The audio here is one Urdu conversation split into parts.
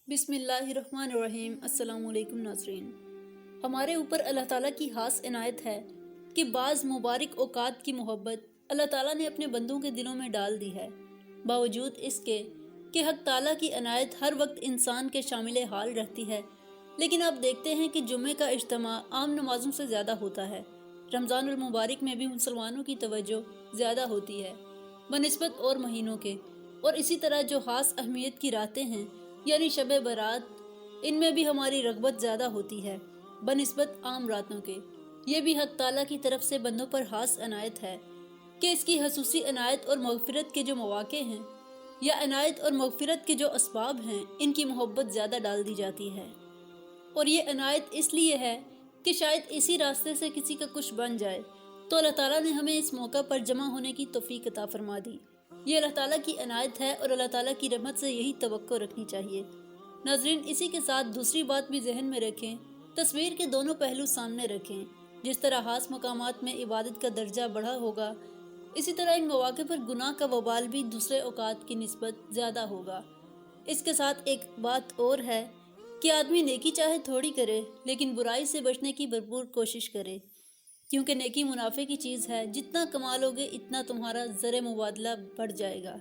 بسم اللہ الرحمن الرحیم۔ السلام علیکم ناظرین۔ ہمارے اوپر اللہ تعالیٰ کی خاص عنایت ہے کہ بعض مبارک اوقات کی محبت اللہ تعالیٰ نے اپنے بندوں کے دلوں میں ڈال دی ہے، باوجود اس کے کہ حق تعالیٰ کی عنایت ہر وقت انسان کے شامل حال رہتی ہے، لیکن آپ دیکھتے ہیں کہ جمعے کا اجتماع عام نمازوں سے زیادہ ہوتا ہے۔ رمضان المبارک میں بھی مسلمانوں کی توجہ زیادہ ہوتی ہے بنسبت اور مہینوں کے، اور اسی طرح جو خاص اہمیت کی راتیں ہیں یعنی شب برات، ان میں بھی ہماری رغبت زیادہ ہوتی ہے بنسبت عام راتوں کے۔ یہ بھی حق تعالیٰ کی طرف سے بندوں پر خاص عنایت ہے کہ اس کی خصوصی عنایت اور مغفرت کے جو مواقع ہیں یا عنایت اور مغفرت کے جو اسباب ہیں، ان کی محبت زیادہ ڈال دی جاتی ہے، اور یہ عنایت اس لیے ہے کہ شاید اسی راستے سے کسی کا کچھ بن جائے، تو اللہ تعالیٰ نے ہمیں اس موقع پر جمع ہونے کی توفیق عطا فرما دی۔ یہ اللہ تعالیٰ کی عنایت ہے اور اللہ تعالیٰ کی رحمت سے یہی توقع رکھنی چاہیے۔ ناظرین، اسی کے ساتھ دوسری بات بھی ذہن میں رکھیں، تصویر کے دونوں پہلو سامنے رکھیں۔ جس طرح خاص مقامات میں عبادت کا درجہ بڑھا ہوگا، اسی طرح ان مواقع پر گناہ کا وبال بھی دوسرے اوقات کی نسبت زیادہ ہوگا۔ اس کے ساتھ ایک بات اور ہے کہ آدمی نیکی چاہے تھوڑی کرے لیکن برائی سے بچنے کی بھرپور کوشش کرے، کیونکہ نیکی منافع کی چیز ہے، جتنا کما لو گے اتنا تمہارا زر مبادلہ بڑھ جائے گا،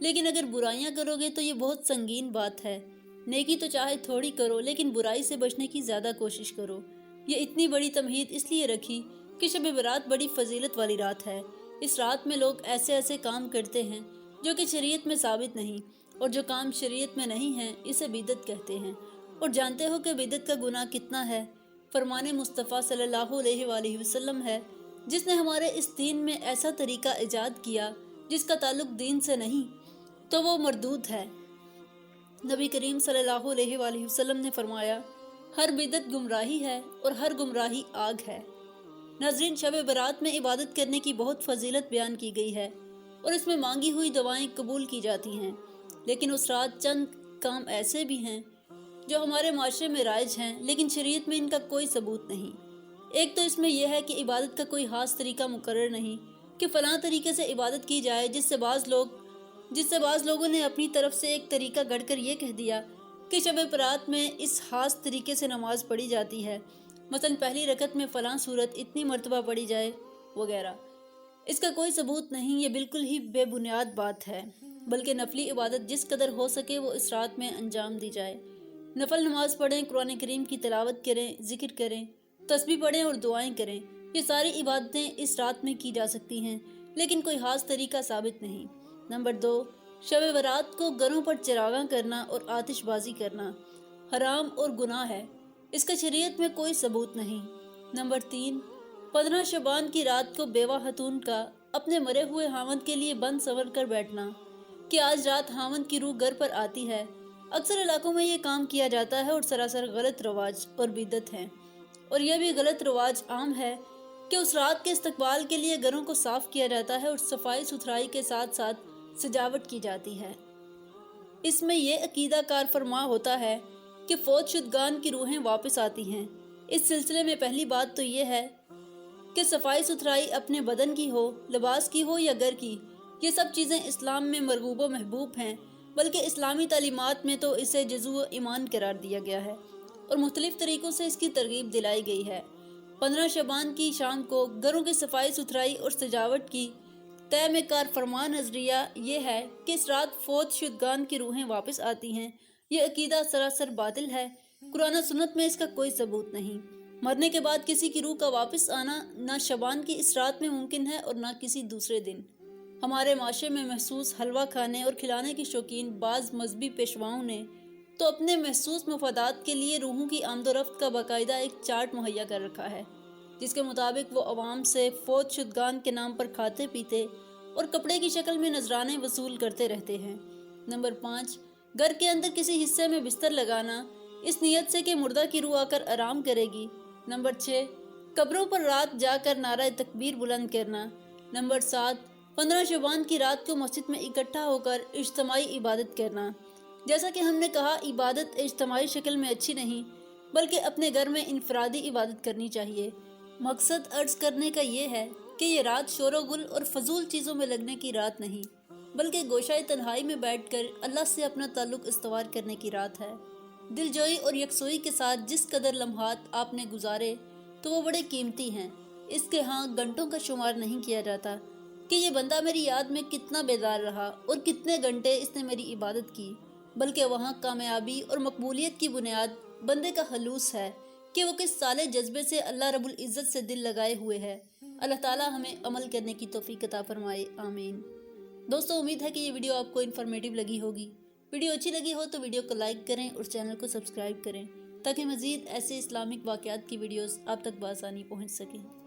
لیکن اگر برائیاں کرو گے تو یہ بہت سنگین بات ہے۔ نیکی تو چاہے تھوڑی کرو لیکن برائی سے بچنے کی زیادہ کوشش کرو۔ یہ اتنی بڑی تمہید اس لیے رکھی کہ شب برات بڑی فضیلت والی رات ہے۔ اس رات میں لوگ ایسے ایسے کام کرتے ہیں جو کہ شریعت میں ثابت نہیں، اور جو کام شریعت میں نہیں ہیں اسے بدعت کہتے ہیں، اور جانتے ہو کہ بدعت کا گناہ کتنا ہے؟ فرمان مصطفیٰ صلی اللہ علیہ وآلہ وسلم ہے، جس نے ہمارے اس دین میں ایسا طریقہ ایجاد کیا جس کا تعلق دین سے نہیں تو وہ مردود ہے۔ نبی کریم صلی اللہ علیہ وآلہ وسلم نے فرمایا، ہر بدعت گمراہی ہے اور ہر گمراہی آگ ہے۔ ناظرین، شب برات میں عبادت کرنے کی بہت فضیلت بیان کی گئی ہے اور اس میں مانگی ہوئی دعائیں قبول کی جاتی ہیں، لیکن اس رات چند کام ایسے بھی ہیں جو ہمارے معاشرے میں رائج ہیں لیکن شریعت میں ان کا کوئی ثبوت نہیں۔ ایک تو اس میں یہ ہے کہ عبادت کا کوئی خاص طریقہ مقرر نہیں کہ فلاں طریقے سے عبادت کی جائے، جس سے بعض لوگوں نے اپنی طرف سے ایک طریقہ گڑھ کر یہ کہہ دیا کہ شب برات میں اس خاص طریقے سے نماز پڑھی جاتی ہے، مثلا پہلی رکعت میں فلاں صورت اتنی مرتبہ پڑھی جائے وغیرہ۔ اس کا کوئی ثبوت نہیں، یہ بالکل ہی بے بنیاد بات ہے، بلکہ نفلی عبادت جس قدر ہو سکے وہ اس رات میں انجام دی جائے۔ نفل نماز پڑھیں، قرآن کریم کی تلاوت کریں، ذکر کریں، تسبیح پڑھیں اور دعائیں کریں، یہ ساری عبادتیں اس رات میں کی جا سکتی ہیں، لیکن کوئی خاص طریقہ ثابت نہیں۔ نمبر 2، شب برات کو گھروں پر چراغاں کرنا اور آتش بازی کرنا حرام اور گناہ ہے، اس کا شریعت میں کوئی ثبوت نہیں۔ نمبر 3، 15 شعبان کی رات کو بیوہ خاتون کا اپنے مرے ہوئے خاوند کے لیے بند سنور کر بیٹھنا کہ آج رات خاوند کی روح گھر پر آتی ہے۔ اکثر علاقوں میں یہ کام کیا جاتا ہے اور سراسر غلط رواج اور بدعت ہے، اور یہ بھی غلط رواج عام ہے کہ اس رات کے استقبال کے لیے گھروں کو صاف کیا جاتا ہے اور صفائی ستھرائی کے ساتھ ساتھ سجاوٹ کی جاتی ہے۔ اس میں یہ عقیدہ کار فرما ہوتا ہے کہ فوت شدگان کی روحیں واپس آتی ہیں۔ اس سلسلے میں پہلی بات تو یہ ہے کہ صفائی ستھرائی اپنے بدن کی ہو، لباس کی ہو یا گھر کی، یہ سب چیزیں اسلام میں مرغوب و محبوب ہیں، بلکہ اسلامی تعلیمات میں تو اسے جزو ایمان قرار دیا گیا ہے اور مختلف طریقوں سے اس کی ترغیب دلائی گئی ہے۔ 15 شعبان کی شام کو گھروں کی صفائی ستھرائی اور سجاوٹ کی طے میں کار فرما نظریہ یہ ہے کہ اس رات فوت شدگان کی روحیں واپس آتی ہیں۔ یہ عقیدہ سراسر باطل ہے، قرآن و سنت میں اس کا کوئی ثبوت نہیں۔ مرنے کے بعد کسی کی روح کا واپس آنا نہ شعبان کی اس رات میں ممکن ہے اور نہ کسی دوسرے دن۔ ہمارے معاشرے میں محسوس حلوہ کھانے اور کھلانے کی شوقین بعض مذہبی پیشواؤں نے تو اپنے محسوس مفادات کے لیے روحوں کی آمد و رفت کا باقاعدہ ایک چارٹ مہیا کر رکھا ہے، جس کے مطابق وہ عوام سے فوت شدگان کے نام پر کھاتے پیتے اور کپڑے کی شکل میں نذرانے وصول کرتے رہتے ہیں۔ نمبر 5، گھر کے اندر کسی حصے میں بستر لگانا اس نیت سے کہ مردہ کی روح آ کر آرام کرے گی۔ نمبر 6، قبروں پر رات جا کر نعرہ تکبیر بلند کرنا۔ نمبر 7، 15 شعبان کی رات کو مسجد میں اکٹھا ہو کر اجتماعی عبادت کرنا۔ جیسا کہ ہم نے کہا، عبادت اجتماعی شکل میں اچھی نہیں بلکہ اپنے گھر میں انفرادی عبادت کرنی چاہیے۔ مقصد عرض کرنے کا یہ ہے کہ یہ رات شور و گل اور فضول چیزوں میں لگنے کی رات نہیں، بلکہ گوشائے تنہائی میں بیٹھ کر اللہ سے اپنا تعلق استوار کرنے کی رات ہے۔ دل جوئی اور یکسوئی کے ساتھ جس قدر لمحات آپ نے گزارے تو وہ بڑے قیمتی ہیں۔ اس کے ہاں گھنٹوں کا شمار نہیں کیا جاتا کہ یہ بندہ میری یاد میں کتنا بیدار رہا اور کتنے گھنٹے اس نے میری عبادت کی، بلکہ وہاں کامیابی اور مقبولیت کی بنیاد بندے کا خلوص ہے کہ وہ کس سالے جذبے سے اللہ رب العزت سے دل لگائے ہوئے ہے۔ اللہ تعالیٰ ہمیں عمل کرنے کی توفیق عطا فرمائے، آمین۔ دوستو، امید ہے کہ یہ ویڈیو آپ کو انفارمیٹیو لگی ہوگی۔ ویڈیو اچھی لگی ہو تو ویڈیو کو لائک کریں اور چینل کو سبسکرائب کریں تاکہ مزید ایسے اسلامک واقعات کی ویڈیوز آپ تک بآسانی پہنچ سکیں۔